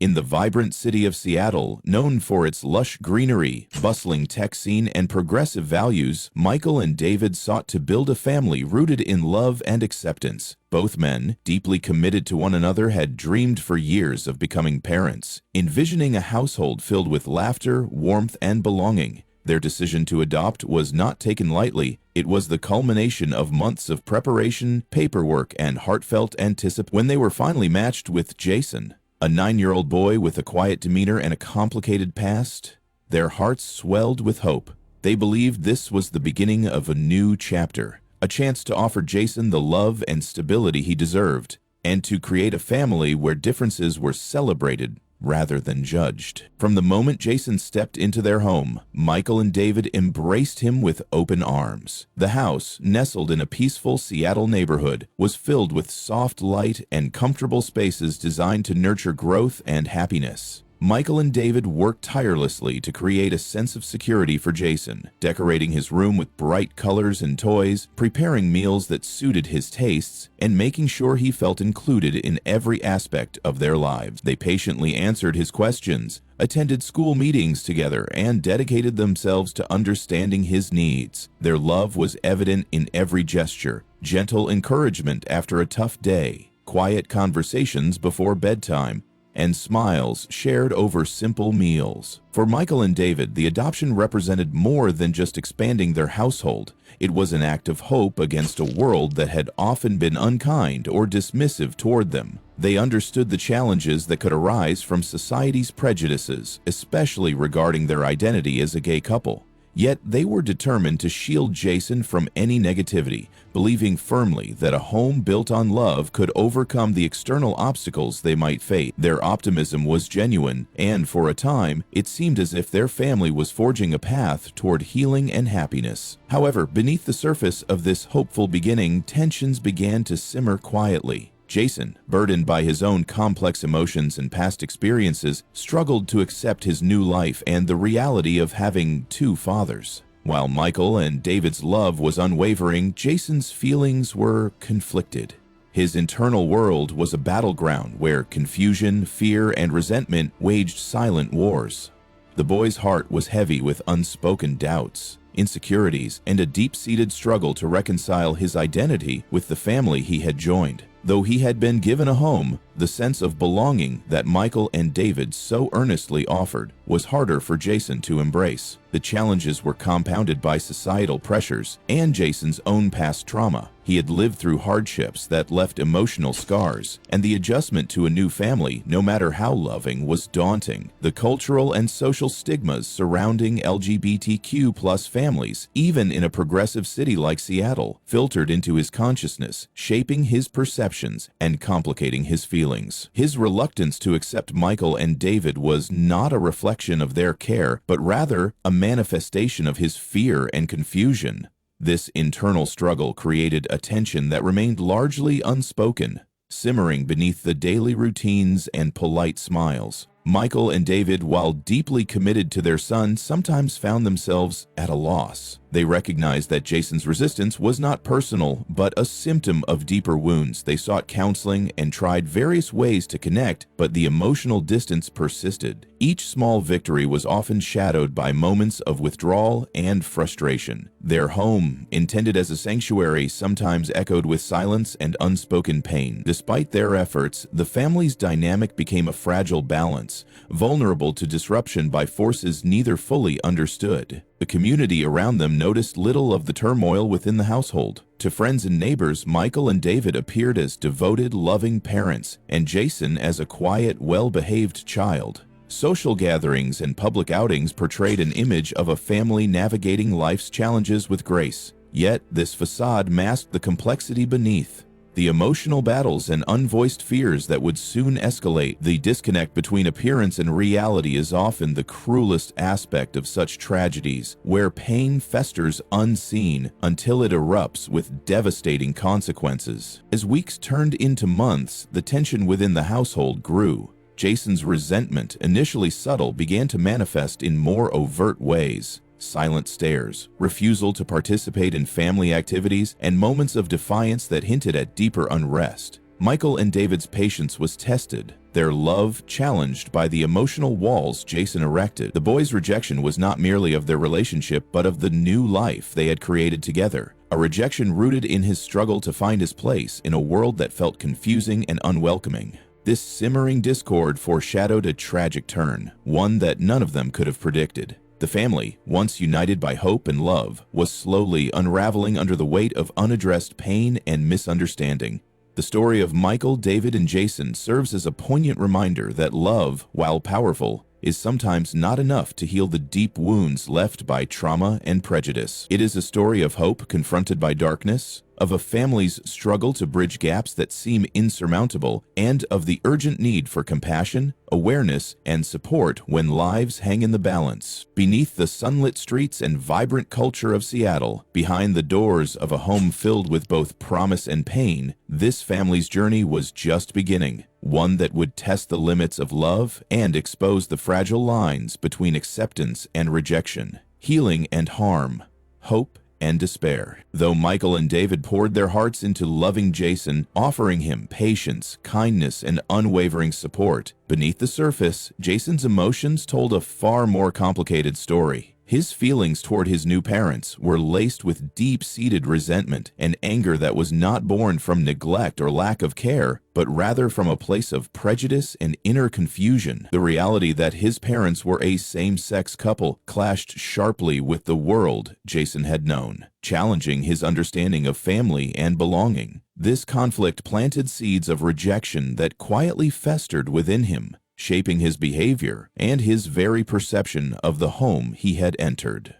In the vibrant city of Seattle, known for its lush greenery, bustling tech scene, and progressive values, Michael and David sought to build a family rooted in love and acceptance. Both men, deeply committed to one another, had dreamed for years of becoming parents, envisioning a household filled with laughter, warmth, and belonging. Their decision to adopt was not taken lightly. It was the culmination of months of preparation, paperwork, and heartfelt anticipation. When they were finally matched with Jason, a 9-year-old boy with a quiet demeanor and a complicated past, their hearts swelled with hope. They believed this was the beginning of a new chapter, a chance to offer Jason the love and stability he deserved, and to create a family where differences were celebrated rather than judged. From the moment Jason stepped into their home, Michael and David embraced him with open arms. The house, nestled in a peaceful Seattle neighborhood, was filled with soft light and comfortable spaces designed to nurture growth and happiness. Michael and David worked tirelessly to create a sense of security for Jason, decorating his room with bright colors and toys, preparing meals that suited his tastes, and making sure he felt included in every aspect of their lives. They patiently answered his questions, attended school meetings together, and dedicated themselves to understanding his needs. Their love was evident in every gesture: gentle encouragement after a tough day, quiet conversations before bedtime, and smiles shared over simple meals. For Michael and David, the adoption represented more than just expanding their household. It was an act of hope against a world that had often been unkind or dismissive toward them. They understood the challenges that could arise from society's prejudices, especially regarding their identity as a gay couple. Yet they were determined to shield Jason from any negativity, believing firmly that a home built on love could overcome the external obstacles they might face. Their optimism was genuine, and for a time, it seemed as if their family was forging a path toward healing and happiness. However, beneath the surface of this hopeful beginning, tensions began to simmer quietly. Jason, burdened by his own complex emotions and past experiences, struggled to accept his new life and the reality of having two fathers. While Michael and David's love was unwavering, Jason's feelings were conflicted. His internal world was a battleground where confusion, fear, and resentment waged silent wars. The boy's heart was heavy with unspoken doubts, insecurities, and a deep-seated struggle to reconcile his identity with the family he had joined. Though he had been given a home, the sense of belonging that Michael and David so earnestly offered was harder for Jason to embrace. The challenges were compounded by societal pressures and Jason's own past trauma. He had lived through hardships that left emotional scars, and the adjustment to a new family, no matter how loving, was daunting. The cultural and social stigmas surrounding LGBTQ+ families, even in a progressive city like Seattle, filtered into his consciousness, shaping his perceptions and complicating his feelings. His reluctance to accept Michael and David was not a reflection of their care, but rather a manifestation of his fear and confusion. This internal struggle created a tension that remained largely unspoken, simmering beneath the daily routines and polite smiles. Michael and David, while deeply committed to their son, sometimes found themselves at a loss. They recognized that Jason's resistance was not personal, but a symptom of deeper wounds. They sought counseling and tried various ways to connect, but the emotional distance persisted. Each small victory was often shadowed by moments of withdrawal and frustration. Their home, intended as a sanctuary, sometimes echoed with silence and unspoken pain. Despite their efforts, the family's dynamic became a fragile balance, vulnerable to disruption by forces neither fully understood. The community around them noticed little of the turmoil within the household. To friends and neighbors, Michael and David appeared as devoted, loving parents, and Jason as a quiet, well-behaved child. Social gatherings and public outings portrayed an image of a family navigating life's challenges with grace. Yet, this facade masked the complexity beneath. The emotional battles and unvoiced fears that would soon escalate. The disconnect between appearance and reality is often the cruelest aspect of such tragedies, where pain festers unseen until it erupts with devastating consequences. As weeks turned into months, the tension within the household grew. Jason's resentment, initially subtle, began to manifest in more overt ways. Silent stares, refusal to participate in family activities, and moments of defiance that hinted at deeper unrest. Michael and David's patience was tested, their love challenged by the emotional walls Jason erected. The boys' rejection was not merely of their relationship, but of the new life they had created together. A rejection rooted in his struggle to find his place in a world that felt confusing and unwelcoming. This simmering discord foreshadowed a tragic turn, one that none of them could have predicted. The family, once united by hope and love, was slowly unraveling under the weight of unaddressed pain and misunderstanding. The story of Michael, David, and Jason serves as a poignant reminder that love, while powerful, is sometimes not enough to heal the deep wounds left by trauma and prejudice. It is a story of hope confronted by darkness, of a family's struggle to bridge gaps that seem insurmountable, and of the urgent need for compassion, awareness, and support when lives hang in the balance. Beneath the sunlit streets and vibrant culture of Seattle, behind the doors of a home filled with both promise and pain, this family's journey was just beginning, one that would test the limits of love and expose the fragile lines between acceptance and rejection, healing and harm, hope and despair. Though Michael and David poured their hearts into loving Jason, offering him patience, kindness, and unwavering support, beneath the surface, Jason's emotions told a far more complicated story. His feelings toward his new parents were laced with deep-seated resentment and anger that was not born from neglect or lack of care, but rather from a place of prejudice and inner confusion. The reality that his parents were a same-sex couple clashed sharply with the world Jason had known, challenging his understanding of family and belonging. This conflict planted seeds of rejection that quietly festered within him, shaping his behavior and his very perception of the home he had entered.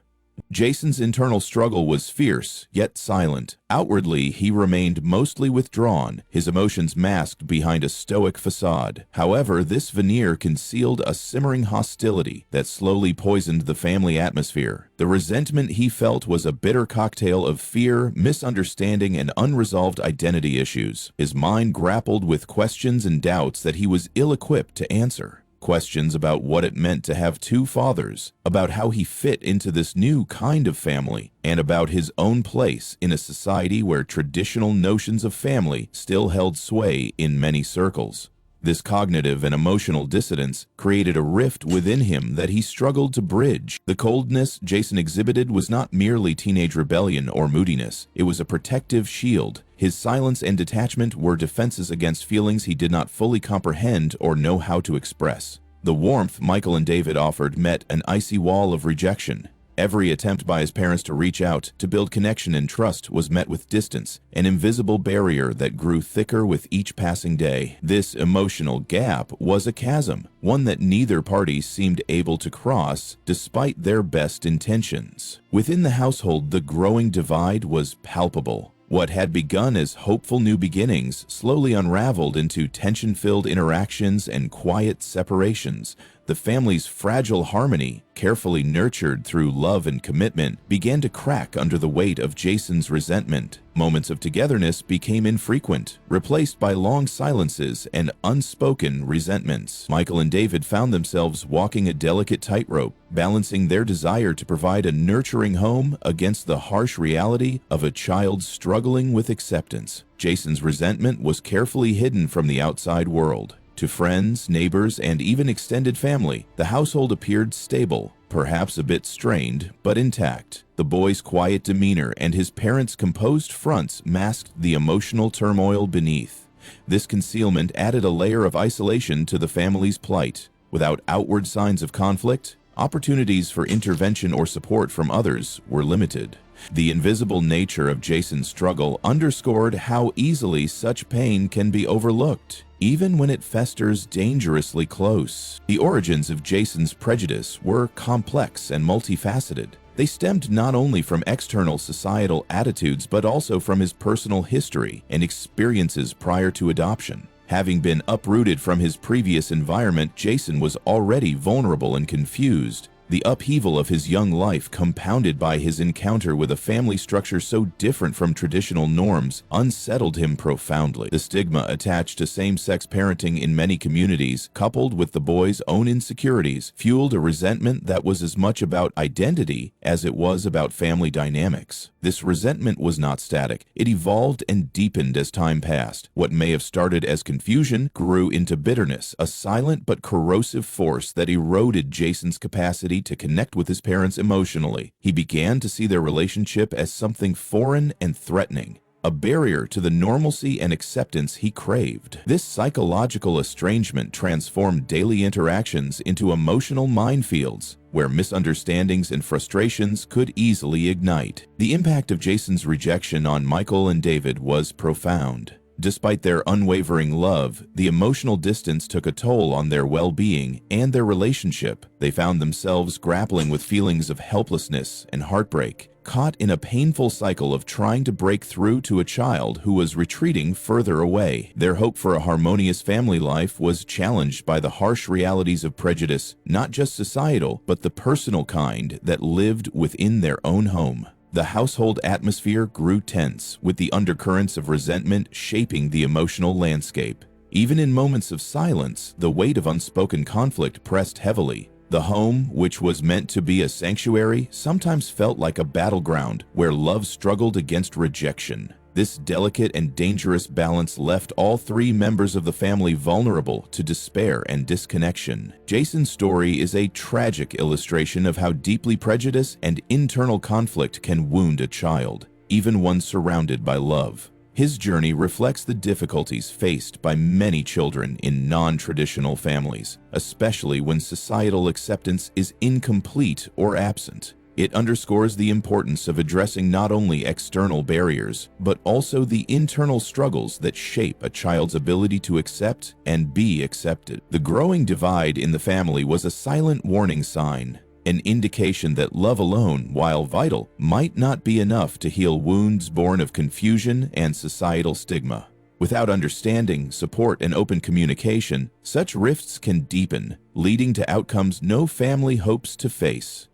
Jason's internal struggle was fierce, yet silent. Outwardly, he remained mostly withdrawn, his emotions masked behind a stoic facade. However, this veneer concealed a simmering hostility that slowly poisoned the family atmosphere. The resentment he felt was a bitter cocktail of fear, misunderstanding, and unresolved identity issues. His mind grappled with questions and doubts that he was ill-equipped to answer. Questions about what it meant to have two fathers, about how he fit into this new kind of family, and about his own place in a society where traditional notions of family still held sway in many circles. This cognitive and emotional dissonance created a rift within him that he struggled to bridge. The coldness Jason exhibited was not merely teenage rebellion or moodiness, it was a protective shield. His silence and detachment were defenses against feelings he did not fully comprehend or know how to express. The warmth Michael and David offered met an icy wall of rejection. Every attempt by his parents to reach out, to build connection and trust, was met with distance, an invisible barrier that grew thicker with each passing day. This emotional gap was a chasm, one that neither party seemed able to cross despite their best intentions. Within the household, the growing divide was palpable. What had begun as hopeful new beginnings slowly unraveled into tension-filled interactions and quiet separations. The family's fragile harmony, carefully nurtured through love and commitment, began to crack under the weight of Jason's resentment. Moments of togetherness became infrequent, replaced by long silences and unspoken resentments. Michael and David found themselves walking a delicate tightrope, balancing their desire to provide a nurturing home against the harsh reality of a child struggling with acceptance. Jason's resentment was carefully hidden from the outside world. To friends, neighbors, and even extended family, the household appeared stable, perhaps a bit strained, but intact. The boy's quiet demeanor and his parents' composed fronts masked the emotional turmoil beneath. This concealment added a layer of isolation to the family's plight. Without outward signs of conflict, opportunities for intervention or support from others were limited. The invisible nature of Jason's struggle underscored how easily such pain can be overlooked, even when it festers dangerously close. The origins of Jason's prejudice were complex and multifaceted. They stemmed not only from external societal attitudes but also from his personal history and experiences prior to adoption. Having been uprooted from his previous environment, Jason was already vulnerable and confused. The upheaval of his young life, compounded by his encounter with a family structure so different from traditional norms, unsettled him profoundly. The stigma attached to same-sex parenting in many communities, coupled with the boy's own insecurities, fueled a resentment that was as much about identity as it was about family dynamics. This resentment was not static. It evolved and deepened as time passed. What may have started as confusion grew into bitterness, a silent but corrosive force that eroded Jason's capacity to connect with his parents emotionally. He began to see their relationship as something foreign and threatening, a barrier to the normalcy and acceptance he craved. This psychological estrangement transformed daily interactions into emotional minefields, where misunderstandings and frustrations could easily ignite. The impact of Jason's rejection on Michael and David was profound. Despite their unwavering love, the emotional distance took a toll on their well-being and their relationship. They found themselves grappling with feelings of helplessness and heartbreak, caught in a painful cycle of trying to break through to a child who was retreating further away. Their hope for a harmonious family life was challenged by the harsh realities of prejudice, not just societal, but the personal kind that lived within their own home. The household atmosphere grew tense, with the undercurrents of resentment shaping the emotional landscape. Even in moments of silence, the weight of unspoken conflict pressed heavily. The home, which was meant to be a sanctuary, sometimes felt like a battleground where love struggled against rejection. This delicate and dangerous balance left all three members of the family vulnerable to despair and disconnection. Jason's story is a tragic illustration of how deeply prejudice and internal conflict can wound a child, even one surrounded by love. His journey reflects the difficulties faced by many children in non-traditional families, especially when societal acceptance is incomplete or absent. It underscores the importance of addressing not only external barriers, but also the internal struggles that shape a child's ability to accept and be accepted. The growing divide in the family was a silent warning sign, an indication that love alone, while vital, might not be enough to heal wounds born of confusion and societal stigma. Without understanding, support, and open communication, such rifts can deepen, leading to outcomes no family hopes to face.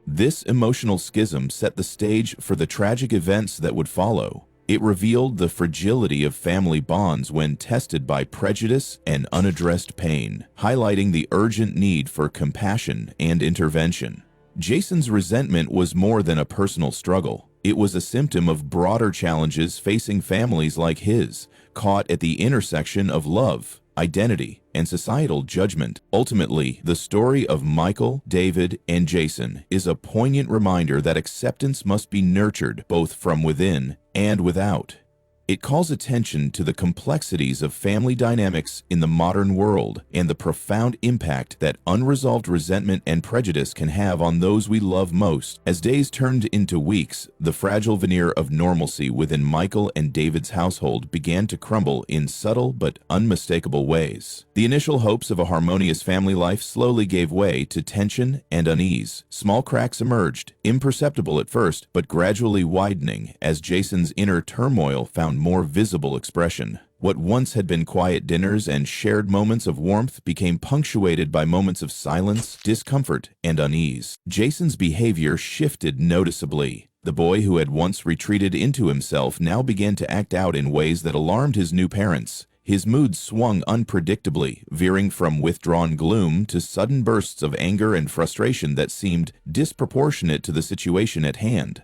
This emotional schism set the stage for the tragic events that would follow. It revealed the fragility of family bonds when tested by prejudice and unaddressed pain, highlighting the urgent need for compassion and intervention. Jason's resentment was more than a personal struggle. It was a symptom of broader challenges facing families like his, caught at the intersection of love, identity, and societal judgment. Ultimately, the story of Michael, David, and Jason is a poignant reminder that acceptance must be nurtured both from within and without. It calls attention to the complexities of family dynamics in the modern world and the profound impact that unresolved resentment and prejudice can have on those we love most. As days turned into weeks, the fragile veneer of normalcy within Michael and David's household began to crumble in subtle but unmistakable ways. The initial hopes of a harmonious family life slowly gave way to tension and unease. Small cracks emerged, imperceptible at first, but gradually widening as Jason's inner turmoil found more visible expression. What once had been quiet dinners and shared moments of warmth became punctuated by moments of silence, discomfort, and unease. Jason's behavior shifted noticeably. The boy who had once retreated into himself now began to act out in ways that alarmed his new parents. His mood swung unpredictably, veering from withdrawn gloom to sudden bursts of anger and frustration that seemed disproportionate to the situation at hand.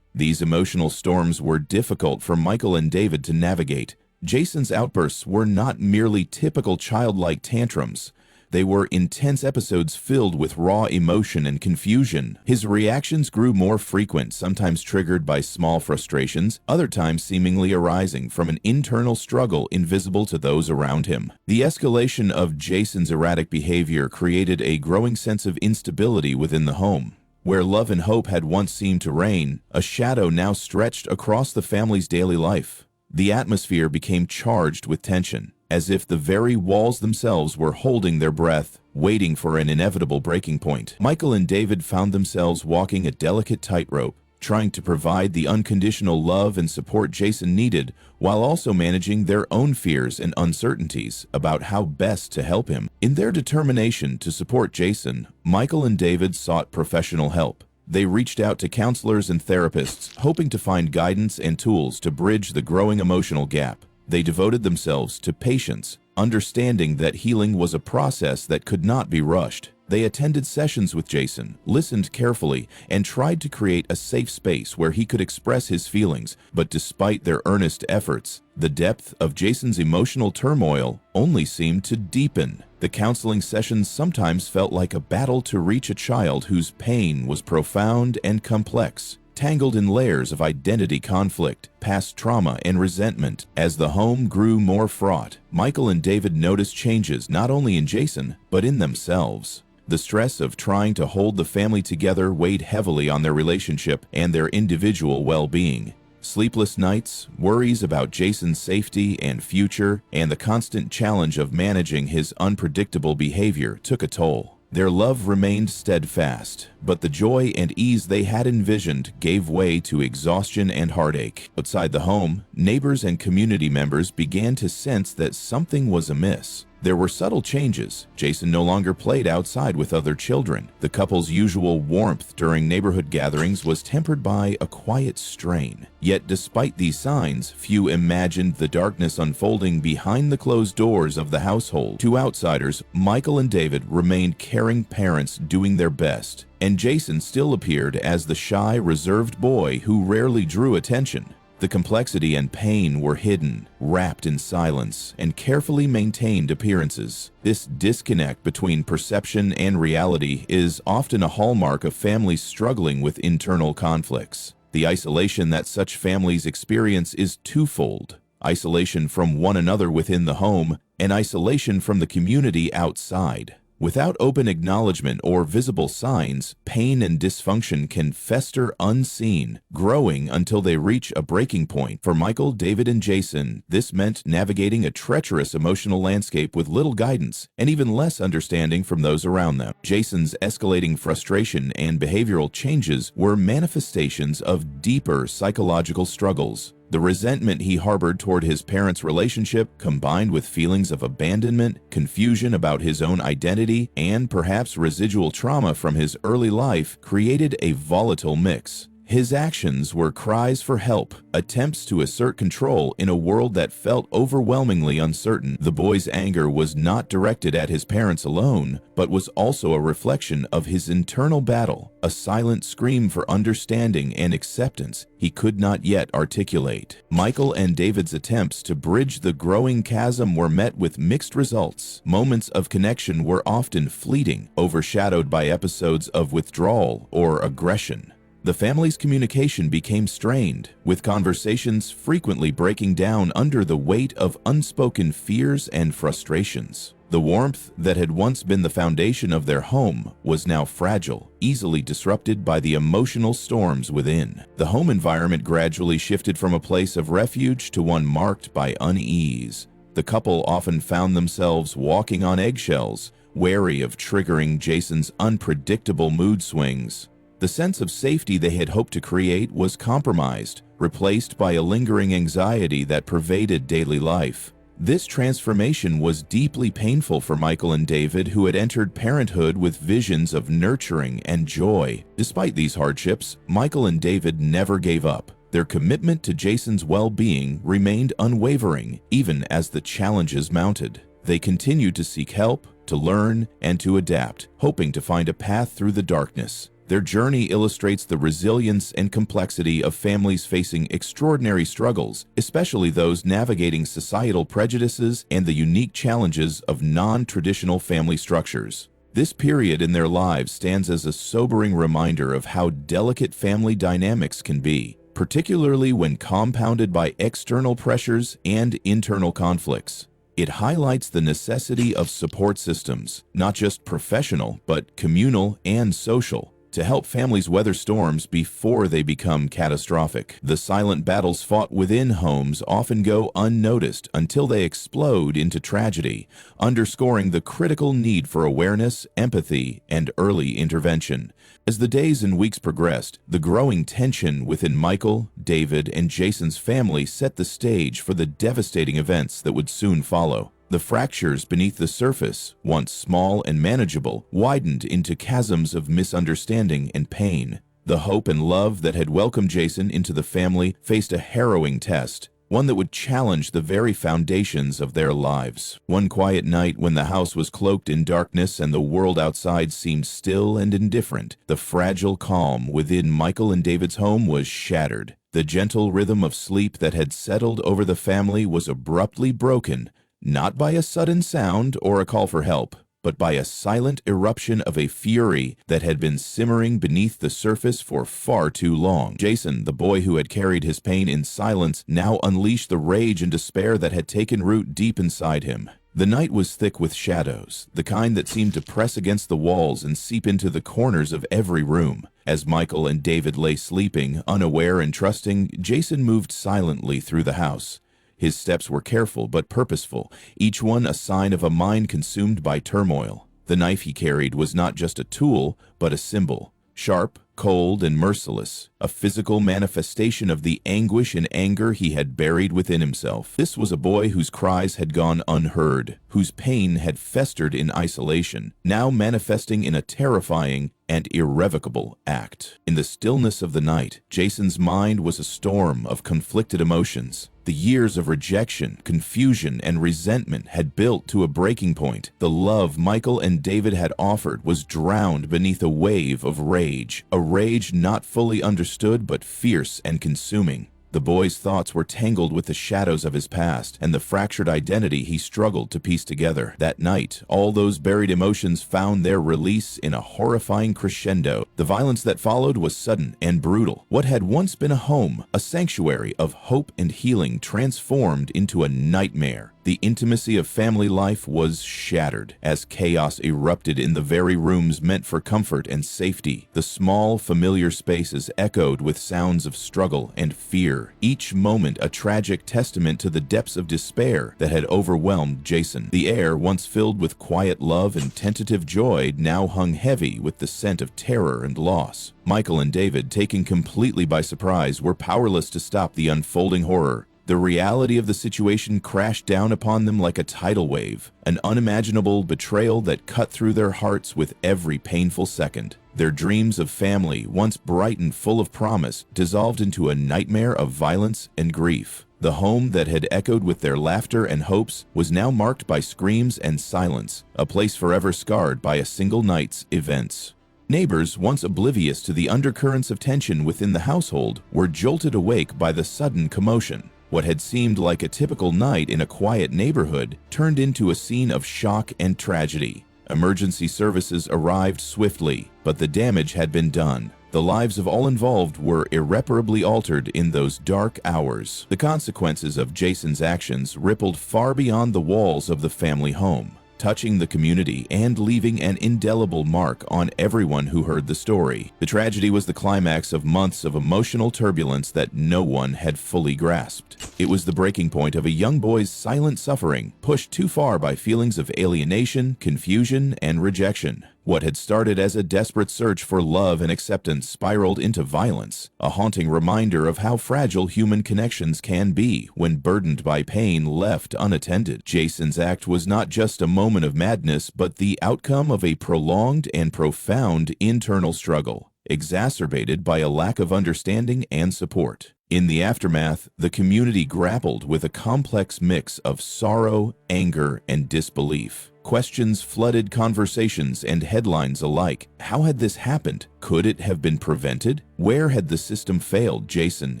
These emotional storms were difficult for Michael and David to navigate. Jason's outbursts were not merely typical childlike tantrums. They were intense episodes filled with raw emotion and confusion. His reactions grew more frequent, sometimes triggered by small frustrations, other times seemingly arising from an internal struggle invisible to those around him. The escalation of Jason's erratic behavior created a growing sense of instability within the home. Where love and hope had once seemed to reign, a shadow now stretched across the family's daily life. The atmosphere became charged with tension, as if the very walls themselves were holding their breath, waiting for an inevitable breaking point. Michael and David found themselves walking a delicate tightrope, trying to provide the unconditional love and support Jason needed, while also managing their own fears and uncertainties about how best to help him. In their determination to support Jason, Michael and David sought professional help. They reached out to counselors and therapists, hoping to find guidance and tools to bridge the growing emotional gap. They devoted themselves to patience, understanding that healing was a process that could not be rushed. They attended sessions with Jason, listened carefully, and tried to create a safe space where he could express his feelings. But despite their earnest efforts, the depth of Jason's emotional turmoil only seemed to deepen. The counseling sessions sometimes felt like a battle to reach a child whose pain was profound and complex, tangled in layers of identity conflict, past trauma, and resentment. As the home grew more fraught, Michael and David noticed changes not only in Jason, but in themselves. The stress of trying to hold the family together weighed heavily on their relationship and their individual well-being. Sleepless nights, worries about Jason's safety and future, and the constant challenge of managing his unpredictable behavior took a toll. Their love remained steadfast, but the joy and ease they had envisioned gave way to exhaustion and heartache. Outside the home, neighbors and community members began to sense that something was amiss. There were subtle changes. Jason no longer played outside with other children. The couple's usual warmth during neighborhood gatherings was tempered by a quiet strain. Yet despite these signs, few imagined the darkness unfolding behind the closed doors of the household. To outsiders, Michael and David remained caring parents doing their best, and Jason still appeared as the shy, reserved boy who rarely drew attention. The complexity and pain were hidden, wrapped in silence, and carefully maintained appearances. This disconnect between perception and reality is often a hallmark of families struggling with internal conflicts. The isolation that such families experience is twofold: isolation from one another within the home, and isolation from the community outside. Without open acknowledgement or visible signs, pain and dysfunction can fester unseen, growing until they reach a breaking point. For Michael, David, and Jason, this meant navigating a treacherous emotional landscape with little guidance and even less understanding from those around them. Jason's escalating frustration and behavioral changes were manifestations of deeper psychological struggles. The resentment he harbored toward his parents' relationship, combined with feelings of abandonment, confusion about his own identity, and perhaps residual trauma from his early life, created a volatile mix. His actions were cries for help, attempts to assert control in a world that felt overwhelmingly uncertain. The boy's anger was not directed at his parents alone, but was also a reflection of his internal battle, a silent scream for understanding and acceptance he could not yet articulate. Michael and David's attempts to bridge the growing chasm were met with mixed results. Moments of connection were often fleeting, overshadowed by episodes of withdrawal or aggression. The family's communication became strained, with conversations frequently breaking down under the weight of unspoken fears and frustrations. The warmth that had once been the foundation of their home was now fragile, easily disrupted by the emotional storms within. The home environment gradually shifted from a place of refuge to one marked by unease. The couple often found themselves walking on eggshells, wary of triggering Jason's unpredictable mood swings. The sense of safety they had hoped to create was compromised, replaced by a lingering anxiety that pervaded daily life. This transformation was deeply painful for Michael and David, who had entered parenthood with visions of nurturing and joy. Despite these hardships, Michael and David never gave up. Their commitment to Jason's well-being remained unwavering, even as the challenges mounted. They continued to seek help, to learn, and to adapt, hoping to find a path through the darkness. Their journey illustrates the resilience and complexity of families facing extraordinary struggles, especially those navigating societal prejudices and the unique challenges of non-traditional family structures. This period in their lives stands as a sobering reminder of how delicate family dynamics can be, particularly when compounded by external pressures and internal conflicts. It highlights the necessity of support systems, not just professional, but communal and social. to help families weather storms before they become catastrophic. The silent battles fought within homes often go unnoticed until they explode into tragedy, underscoring the critical need for awareness, empathy, and early intervention. As the days and weeks progressed, the growing tension within Michael, David, and Jason's family set the stage for the devastating events that would soon follow. The fractures beneath the surface, once small and manageable, widened into chasms of misunderstanding and pain. The hope and love that had welcomed Jason into the family faced a harrowing test, one that would challenge the very foundations of their lives. One quiet night, when the house was cloaked in darkness and the world outside seemed still and indifferent, the fragile calm within Michael and David's home was shattered. The gentle rhythm of sleep that had settled over the family was abruptly broken, not by a sudden sound or a call for help, but by a silent eruption of a fury that had been simmering beneath the surface for far too long. Jason, the boy who had carried his pain in silence, now unleashed the rage and despair that had taken root deep inside him. The night was thick with shadows, the kind that seemed to press against the walls and seep into the corners of every room. As Michael and David lay sleeping, unaware and trusting, Jason moved silently through the house. His steps were careful but purposeful, each one a sign of a mind consumed by turmoil. The knife he carried was not just a tool, but a symbol. Sharp, cold, and merciless, a physical manifestation of the anguish and anger he had buried within himself. This was a boy whose cries had gone unheard, whose pain had festered in isolation, now manifesting in a terrifying and irrevocable act. In the stillness of the night, Jason's mind was a storm of conflicted emotions. The years of rejection, confusion, and resentment had built to a breaking point. The love Michael and David had offered was drowned beneath a wave of rage, a rage not fully understood but fierce and consuming. The boy's thoughts were tangled with the shadows of his past and the fractured identity he struggled to piece together. That night, all those buried emotions found their release in a horrifying crescendo. The violence that followed was sudden and brutal. What had once been a home, a sanctuary of hope and healing, transformed into a nightmare. The intimacy of family life was shattered as chaos erupted in the very rooms meant for comfort and safety. The small, familiar spaces echoed with sounds of struggle and fear, each moment a tragic testament to the depths of despair that had overwhelmed Jason. The air, once filled with quiet love and tentative joy, now hung heavy with the scent of terror and loss. Michael and David, taken completely by surprise, were powerless to stop the unfolding horror. The reality of the situation crashed down upon them like a tidal wave, an unimaginable betrayal that cut through their hearts with every painful second. Their dreams of family, once bright and full of promise, dissolved into a nightmare of violence and grief. The home that had echoed with their laughter and hopes was now marked by screams and silence, a place forever scarred by a single night's events. Neighbors, once oblivious to the undercurrents of tension within the household, were jolted awake by the sudden commotion. What had seemed like a typical night in a quiet neighborhood turned into a scene of shock and tragedy. Emergency services arrived swiftly, but the damage had been done. The lives of all involved were irreparably altered in those dark hours. The consequences of Jason's actions rippled far beyond the walls of the family home, touching the community and leaving an indelible mark on everyone who heard the story. The tragedy was the climax of months of emotional turbulence that no one had fully grasped. It was the breaking point of a young boy's silent suffering, pushed too far by feelings of alienation, confusion, and rejection. What had started as a desperate search for love and acceptance spiraled into violence, a haunting reminder of how fragile human connections can be when burdened by pain left unattended. Jason's act was not just a moment of madness, but the outcome of a prolonged and profound internal struggle, exacerbated by a lack of understanding and support. In the aftermath, the community grappled with a complex mix of sorrow, anger, and disbelief. Questions flooded conversations and headlines alike. How had this happened? Could it have been prevented? Where had the system failed Jason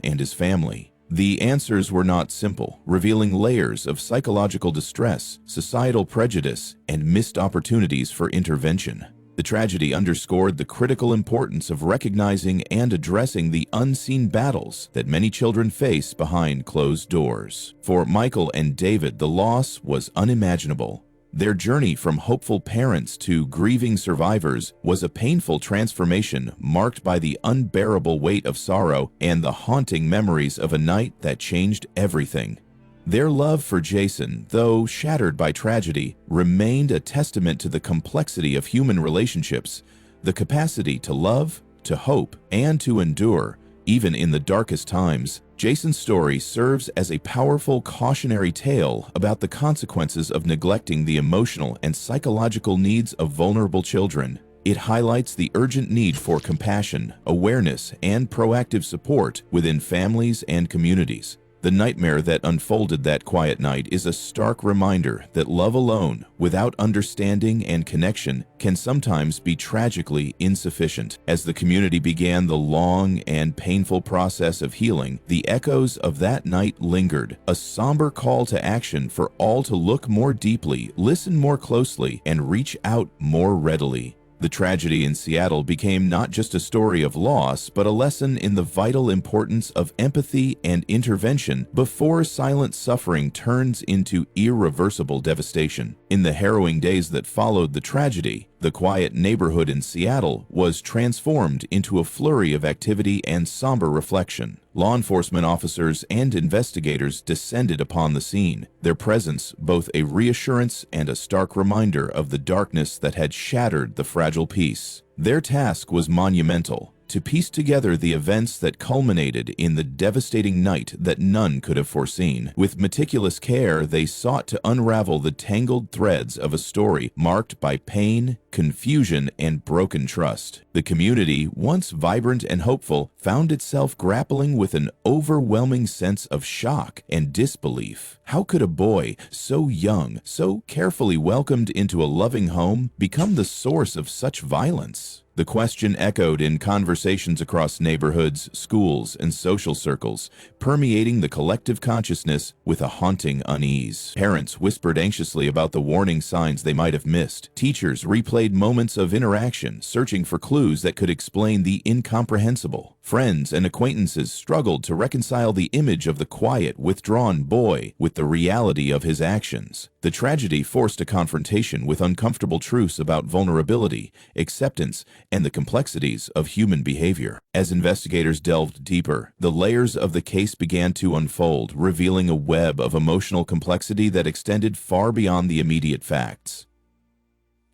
and his family? The answers were not simple, revealing layers of psychological distress, societal prejudice, and missed opportunities for intervention. The tragedy underscored the critical importance of recognizing and addressing the unseen battles that many children face behind closed doors. For Michael and David, the loss was unimaginable. Their journey from hopeful parents to grieving survivors was a painful transformation marked by the unbearable weight of sorrow and the haunting memories of a night that changed everything. Their love for Jason, though shattered by tragedy, remained a testament to the complexity of human relationships, the capacity to love, to hope, and to endure, even in the darkest times. Jason's story serves as a powerful cautionary tale about the consequences of neglecting the emotional and psychological needs of vulnerable children. It highlights the urgent need for compassion, awareness, and proactive support within families and communities. The nightmare that unfolded that quiet night is a stark reminder that love alone, without understanding and connection, can sometimes be tragically insufficient. As the community began the long and painful process of healing, the echoes of that night lingered, a somber call to action for all to look more deeply, listen more closely, and reach out more readily. The tragedy in Seattle became not just a story of loss, but a lesson in the vital importance of empathy and intervention before silent suffering turns into irreversible devastation. In the harrowing days that followed the tragedy, the quiet neighborhood in Seattle was transformed into a flurry of activity and somber reflection. Law enforcement officers and investigators descended upon the scene, their presence both a reassurance and a stark reminder of the darkness that had shattered the fragile peace. Their task was monumental: to piece together the events that culminated in the devastating night that none could have foreseen. With meticulous care, they sought to unravel the tangled threads of a story marked by pain, confusion, and broken trust. The community, once vibrant and hopeful, found itself grappling with an overwhelming sense of shock and disbelief. How could a boy so young, so carefully welcomed into a loving home, become the source of such violence? The question echoed in conversations across neighborhoods, schools, and social circles, permeating the collective consciousness with a haunting unease. Parents whispered anxiously about the warning signs they might have missed. Teachers replayed moments of interaction, searching for clues that could explain the incomprehensible. Friends and acquaintances struggled to reconcile the image of the quiet, withdrawn boy with the reality of his actions. The tragedy forced a confrontation with uncomfortable truths about vulnerability, acceptance, and the complexities of human behavior. As investigators delved deeper, the layers of the case began to unfold, revealing a web of emotional complexity that extended far beyond the immediate facts.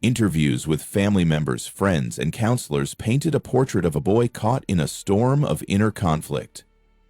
Interviews with family members, friends, and counselors painted a portrait of a boy caught in a storm of inner conflict.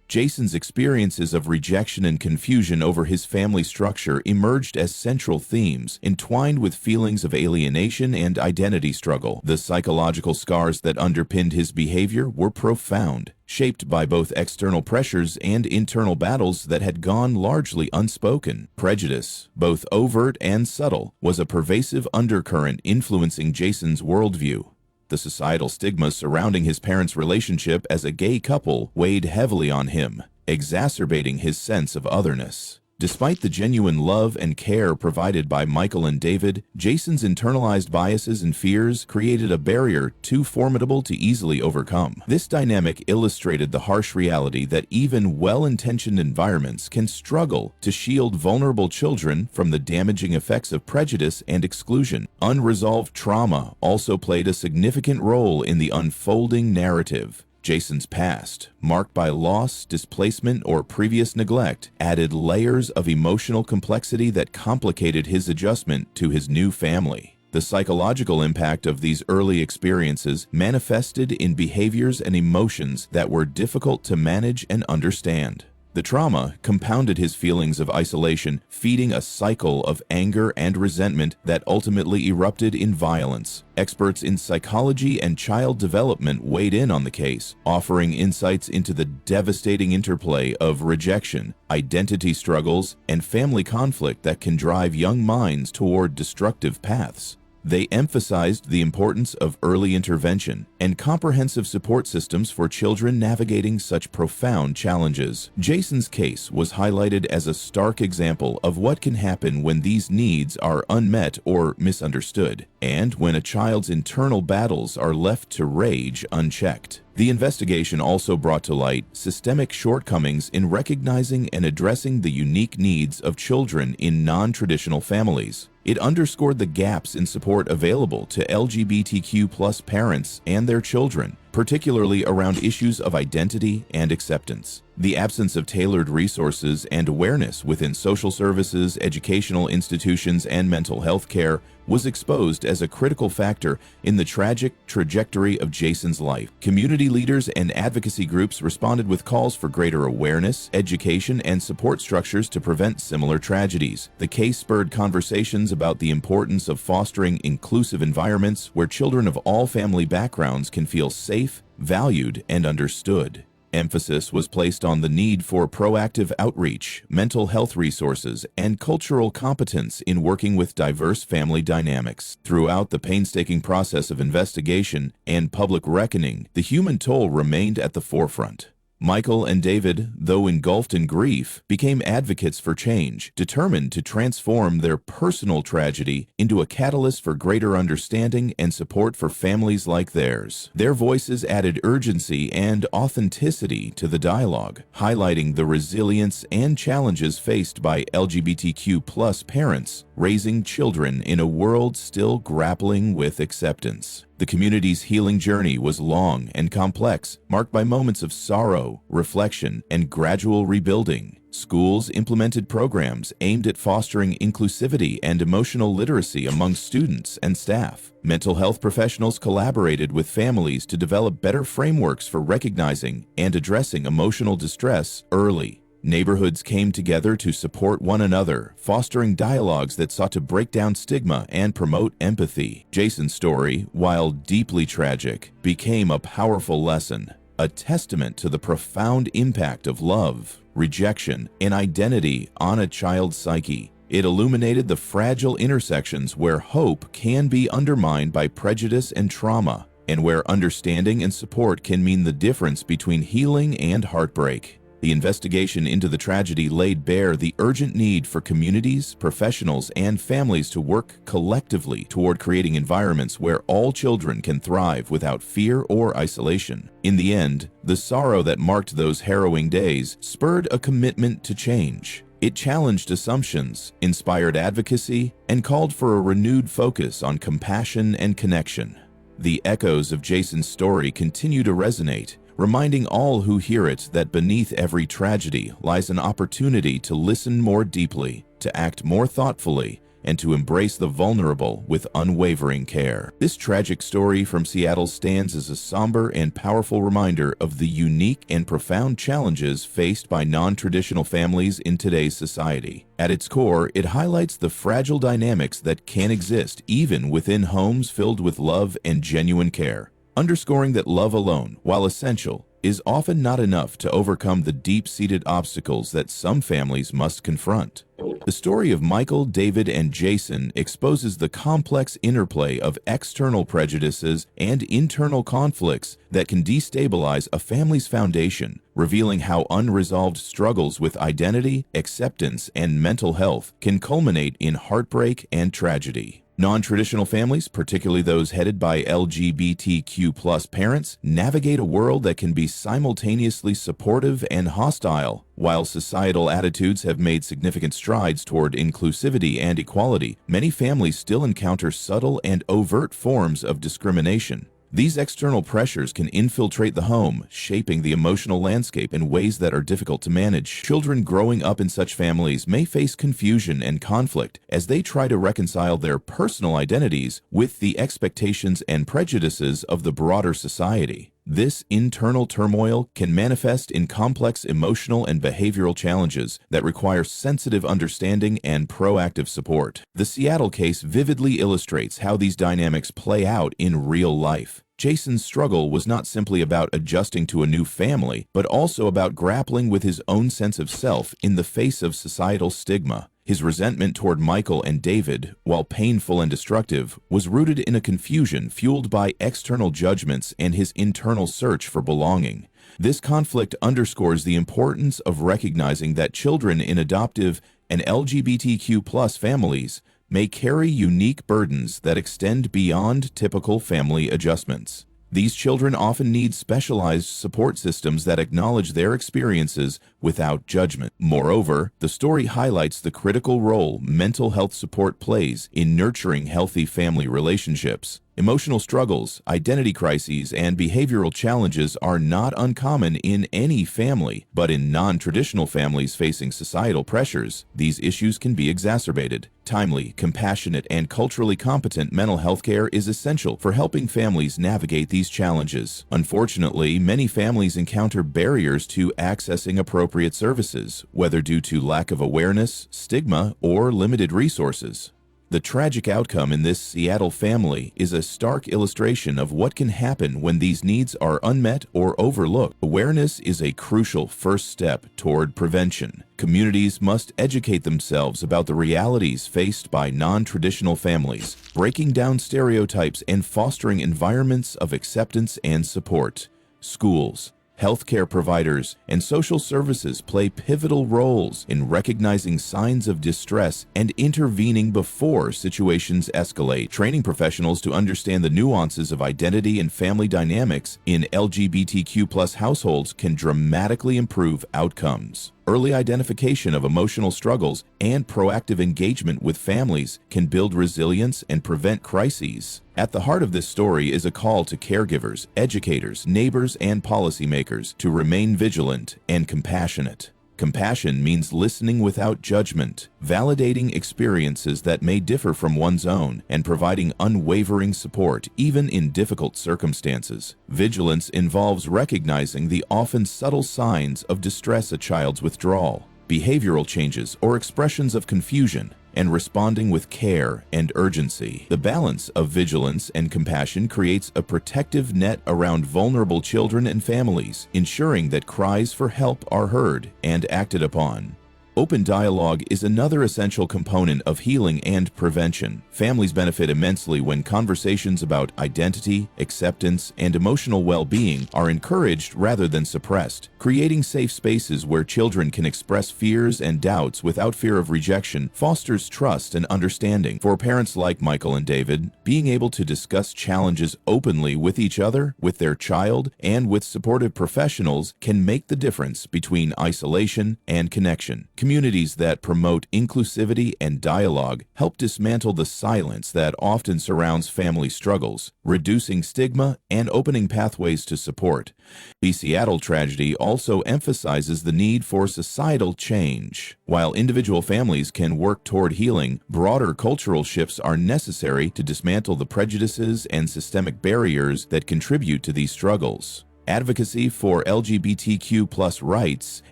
Jason's experiences of rejection and confusion over his family structure emerged as central themes, entwined with feelings of alienation and identity struggle. The psychological scars that underpinned his behavior were profound, shaped by both external pressures and internal battles that had gone largely unspoken. Prejudice, both overt and subtle, was a pervasive undercurrent influencing Jason's worldview. The societal stigma surrounding his parents' relationship as a gay couple weighed heavily on him, exacerbating his sense of otherness. Despite the genuine love and care provided by Michael and David, Jason's internalized biases and fears created a barrier too formidable to easily overcome. This dynamic illustrated the harsh reality that even well-intentioned environments can struggle to shield vulnerable children from the damaging effects of prejudice and exclusion. Unresolved trauma also played a significant role in the unfolding narrative. Jason's past, marked by loss, displacement, or previous neglect, added layers of emotional complexity that complicated his adjustment to his new family. The psychological impact of these early experiences manifested in behaviors and emotions that were difficult to manage and understand. The trauma compounded his feelings of isolation, feeding a cycle of anger and resentment that ultimately erupted in violence. Experts in psychology and child development weighed in on the case, offering insights into the devastating interplay of rejection, identity struggles, and family conflict that can drive young minds toward destructive paths. They emphasized the importance of early intervention and comprehensive support systems for children navigating such profound challenges. Jason's case was highlighted as a stark example of what can happen when these needs are unmet or misunderstood, and when a child's internal battles are left to rage unchecked. The investigation also brought to light systemic shortcomings in recognizing and addressing the unique needs of children in non-traditional families. It underscored the gaps in support available to LGBTQ+ parents and their children, particularly around issues of identity and acceptance. The absence of tailored resources and awareness within social services, educational institutions, and mental health care was exposed as a critical factor in the tragic trajectory of Jason's life. Community leaders and advocacy groups responded with calls for greater awareness, education, and support structures to prevent similar tragedies. The case spurred conversations about the importance of fostering inclusive environments where children of all family backgrounds can feel safe, valued, and understood. Emphasis was placed on the need for proactive outreach, mental health resources, and cultural competence in working with diverse family dynamics. Throughout the painstaking process of investigation and public reckoning, the human toll remained at the forefront. Michael and David, though engulfed in grief, became advocates for change, determined to transform their personal tragedy into a catalyst for greater understanding and support for families like theirs. Their voices added urgency and authenticity to the dialogue, highlighting the resilience and challenges faced by LGBTQ+ parents raising children in a world still grappling with acceptance. The community's healing journey was long and complex, marked by moments of sorrow, reflection, and gradual rebuilding. Schools implemented programs aimed at fostering inclusivity and emotional literacy among students and staff. Mental health professionals collaborated with families to develop better frameworks for recognizing and addressing emotional distress early. Neighborhoods came together to support one another, fostering dialogues that sought to break down stigma and promote empathy. Jason's story, while deeply tragic, became a powerful lesson, a testament to the profound impact of love, rejection, and identity on a child's psyche. It illuminated the fragile intersections where hope can be undermined by prejudice and trauma, and where understanding and support can mean the difference between healing and heartbreak. The investigation into the tragedy laid bare the urgent need for communities, professionals, and families to work collectively toward creating environments where all children can thrive without fear or isolation. In the end, the sorrow that marked those harrowing days spurred a commitment to change. It challenged assumptions, inspired advocacy, and called for a renewed focus on compassion and connection. The echoes of Jason's story continue to resonate, reminding all who hear it that beneath every tragedy lies an opportunity to listen more deeply, to act more thoughtfully, and to embrace the vulnerable with unwavering care. This tragic story from Seattle stands as a somber and powerful reminder of the unique and profound challenges faced by non-traditional families in today's society. At its core, it highlights the fragile dynamics that can exist even within homes filled with love and genuine care, underscoring that love alone, while essential, is often not enough to overcome the deep-seated obstacles that some families must confront. The story of Michael, David, and Jason exposes the complex interplay of external prejudices and internal conflicts that can destabilize a family's foundation, revealing how unresolved struggles with identity, acceptance, and mental health can culminate in heartbreak and tragedy. Non-traditional families, particularly those headed by LGBTQ+ parents, navigate a world that can be simultaneously supportive and hostile. While societal attitudes have made significant strides toward inclusivity and equality, many families still encounter subtle and overt forms of discrimination. These external pressures can infiltrate the home, shaping the emotional landscape in ways that are difficult to manage. Children growing up in such families may face confusion and conflict as they try to reconcile their personal identities with the expectations and prejudices of the broader society. This internal turmoil can manifest in complex emotional and behavioral challenges that require sensitive understanding and proactive support. The Seattle case vividly illustrates how these dynamics play out in real life. Jason's struggle was not simply about adjusting to a new family, but also about grappling with his own sense of self in the face of societal stigma. His resentment toward Michael and David, while painful and destructive, was rooted in a confusion fueled by external judgments and his internal search for belonging. This conflict underscores the importance of recognizing that children in adoptive and LGBTQ+ families may carry unique burdens that extend beyond typical family adjustments. These children often need specialized support systems that acknowledge their experiences without judgment. Moreover, the story highlights the critical role mental health support plays in nurturing healthy family relationships. Emotional struggles, identity crises, and behavioral challenges are not uncommon in any family, but in non-traditional families facing societal pressures, these issues can be exacerbated. Timely, compassionate, and culturally competent mental health care is essential for helping families navigate these challenges. Unfortunately, many families encounter barriers to accessing appropriate services, whether due to lack of awareness, stigma, or limited resources. The tragic outcome in this Seattle family is a stark illustration of what can happen when these needs are unmet or overlooked. Awareness is a crucial first step toward prevention. Communities must educate themselves about the realities faced by non-traditional families, breaking down stereotypes and fostering environments of acceptance and support. Schools, healthcare providers, and social services play pivotal roles in recognizing signs of distress and intervening before situations escalate. Training professionals to understand the nuances of identity and family dynamics in LGBTQ+ households can dramatically improve outcomes. Early identification of emotional struggles and proactive engagement with families can build resilience and prevent crises. At the heart of this story is a call to caregivers, educators, neighbors, and policymakers to remain vigilant and compassionate. Compassion means listening without judgment, validating experiences that may differ from one's own, and providing unwavering support even in difficult circumstances. Vigilance involves recognizing the often subtle signs of distress, a child's withdrawal, behavioral changes, or expressions of confusion, and responding with care and urgency. The balance of vigilance and compassion creates a protective net around vulnerable children and families, ensuring that cries for help are heard and acted upon. Open dialogue is another essential component of healing and prevention. Families benefit immensely when conversations about identity, acceptance, and emotional well-being are encouraged rather than suppressed. Creating safe spaces where children can express fears and doubts without fear of rejection fosters trust and understanding. For parents like Michael and David, being able to discuss challenges openly with each other, with their child, and with supportive professionals can make the difference between isolation and connection. Communities that promote inclusivity and dialogue help dismantle the silence that often surrounds family struggles, reducing stigma and opening pathways to support. The Seattle tragedy also emphasizes the need for societal change. While individual families can work toward healing, broader cultural shifts are necessary to dismantle the prejudices and systemic barriers that contribute to these struggles. Advocacy for LGBTQ+ rights,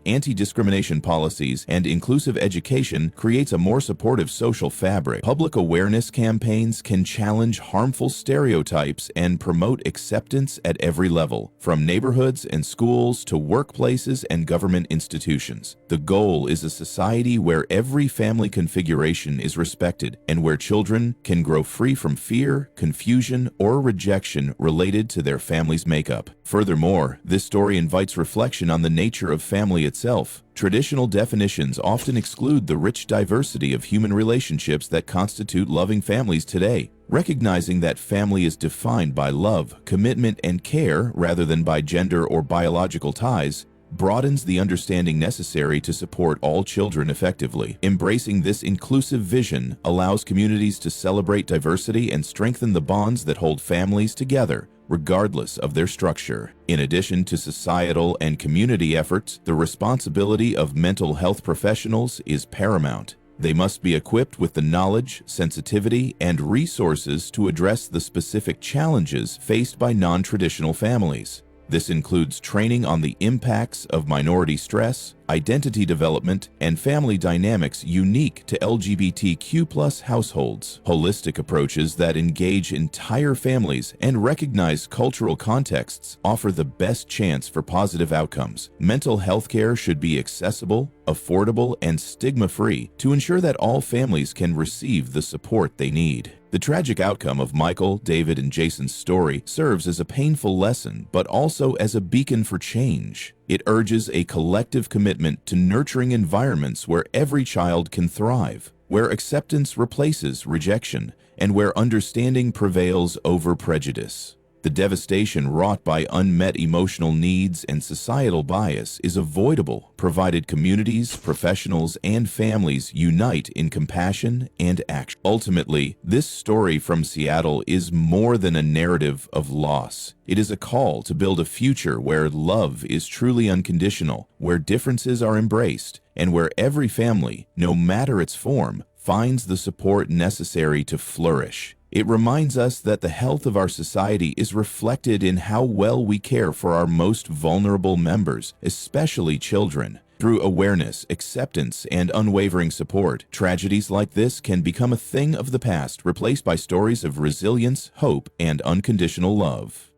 anti-discrimination policies, and inclusive education creates a more supportive social fabric. Public awareness campaigns can challenge harmful stereotypes and promote acceptance at every level, from neighborhoods and schools to workplaces and government institutions. The goal is a society where every family configuration is respected and where children can grow free from fear, confusion, or rejection related to their family's makeup. Furthermore, this story invites reflection on the nature of family itself. Traditional definitions often exclude the rich diversity of human relationships that constitute loving families today. Recognizing that family is defined by love, commitment, and care rather than by gender or biological ties broadens the understanding necessary to support all children effectively. Embracing this inclusive vision allows communities to celebrate diversity and strengthen the bonds that hold families together, regardless of their structure. In addition to societal and community efforts, the responsibility of mental health professionals is paramount. They must be equipped with the knowledge, sensitivity, and resources to address the specific challenges faced by non-traditional families. This includes training on the impacts of minority stress, identity development, and family dynamics unique to LGBTQ+ households. Holistic approaches that engage entire families and recognize cultural contexts offer the best chance for positive outcomes. Mental health care should be accessible, affordable, and stigma-free to ensure that all families can receive the support they need. The tragic outcome of Michael, David, and Jason's story serves as a painful lesson, but also as a beacon for change. It urges a collective commitment to nurturing environments where every child can thrive, where acceptance replaces rejection, and where understanding prevails over prejudice. The devastation wrought by unmet emotional needs and societal bias is avoidable, provided communities, professionals, and families unite in compassion and action. Ultimately, this story from Seattle is more than a narrative of loss. It is a call to build a future where love is truly unconditional, where differences are embraced, and where every family, no matter its form, finds the support necessary to flourish. It reminds us that the health of our society is reflected in how well we care for our most vulnerable members, especially children. Through awareness, acceptance, and unwavering support, tragedies like this can become a thing of the past, replaced by stories of resilience, hope, and unconditional love.